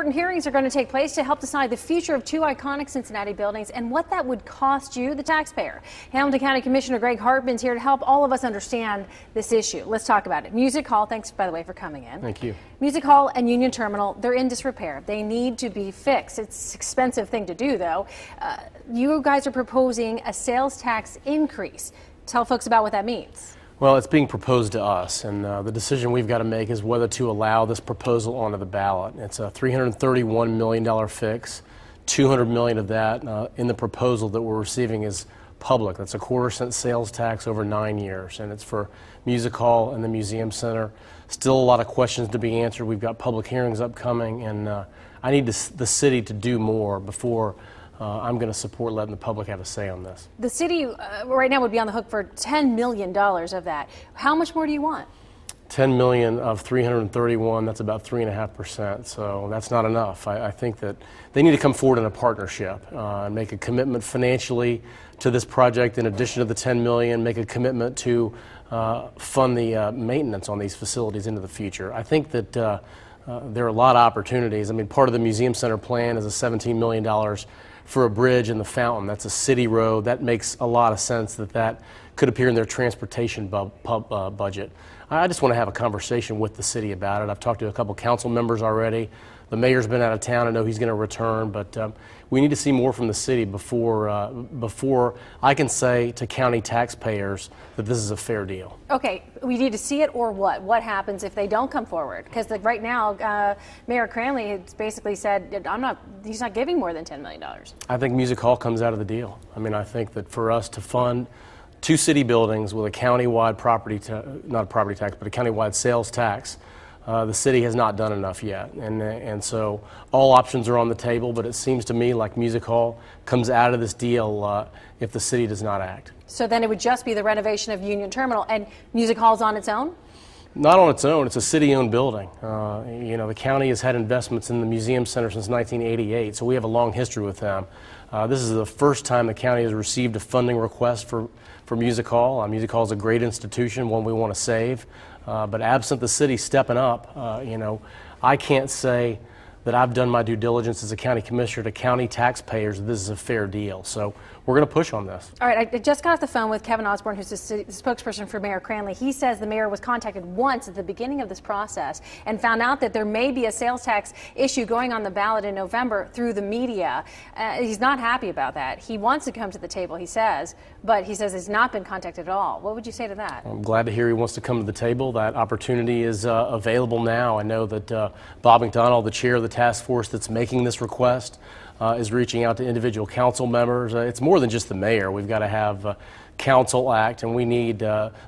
important hearings are going to take place to help decide the future of two iconic Cincinnati buildings and what that would cost you, the taxpayer. Hamilton County Commissioner Greg Hartmann is here to help all of us understand this issue. Let's talk about it. Music Hall, thanks, by the way, for coming in. Thank you. Music Hall and Union Terminal, they're in disrepair. They need to be fixed. It's an expensive thing to do, though. You guys are proposing a sales tax increase. Tell folks about what that means. Well, it's being proposed to us, and the decision we've got to make is whether to allow this proposal onto the ballot. It's a $331 million fix. $200 million of that in the proposal that we're receiving is public. That's a quarter-cent sales tax over 9 years, and it's for Music Hall and the Museum Center. Still a lot of questions to be answered. We've got public hearings upcoming, and I need the city to do more before I'm going to support letting the public have a say on this. The city right now would be on the hook for $10 million of that. How much more do you want? $10 million of 331, that's about 3.5%, so that's not enough. I think that they need to come forward in a partnership and make a commitment financially to this project in addition to the $10 million, make a commitment to fund the maintenance on these facilities into the future. I think that there are a lot of opportunities. I mean, part of the Museum Center plan is a $17 million for a bridge in the fountain. That's a city road. That makes a lot of sense that could appear in their transportation budget. I just want to have a conversation with the city about it. I've talked to a couple council members already. The mayor's been out of town. I know he's going to return, but we need to see more from the city before I can say to county taxpayers that this is a fair deal. Okay, we need to see it, or what? What happens if they don't come forward? Because right now, Mayor Cranley has basically said he's not giving more than $10 million. I think Music Hall comes out of the deal. I mean, I think that for us to fund two city buildings with a county-wide not a property tax, but a county-wide sales tax, the city has not done enough yet, and so all options are on the table, but it seems to me like Music Hall comes out of this deal if the city does not act. So then it would just be the renovation of Union Terminal, and Music Hall's on its own? Not on its own. It's a city-owned building. You know, the county has had investments in the Museum Center since 1988, so we have a long history with them. This is the first time the county has received a funding request for Music Hall. Music Hall is a great institution, one we want to save. But absent the city stepping up, you know, I can't say that I've done my due diligence as a county commissioner to county taxpayers that this is a fair deal. So we're going to push on this. All right, I just got off the phone with Kevin Osborne, who's the spokesperson for Mayor Cranley. He says the mayor was contacted once at the beginning of this process and found out that there may be a sales tax issue going on the ballot in November through the media. He's not happy about that. He wants to come to the table, he says, but he says he's not been contacted at all. What would you say to that? I'm glad to hear he wants to come to the table. That opportunity is available now. I know that Bob McDonald, the chair of the task force that's making this request, is reaching out to individual council members. It's more than just the mayor. We've got to have council act, and we need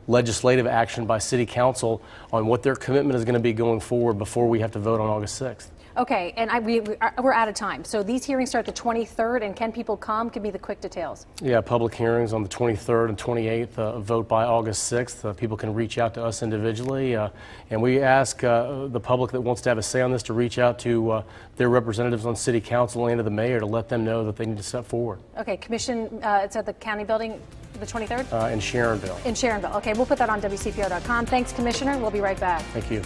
legislative action by city council on what their commitment is going to be going forward before we have to vote on August 6th. Okay, and we're out of time. So these hearings start the 23rd, and can people come? Give me the quick details. Yeah, public hearings on the 23rd and 28th, vote by August 6th. People can reach out to us individually, and we ask the public that wants to have a say on this to reach out to their representatives on city council and to the mayor to let them know that they need to step forward. Okay, it's at the county building, the 23rd? In Sharonville. In Sharonville. Okay, we'll put that on WCPO.com. Thanks, Commissioner. We'll be right back. Thank you.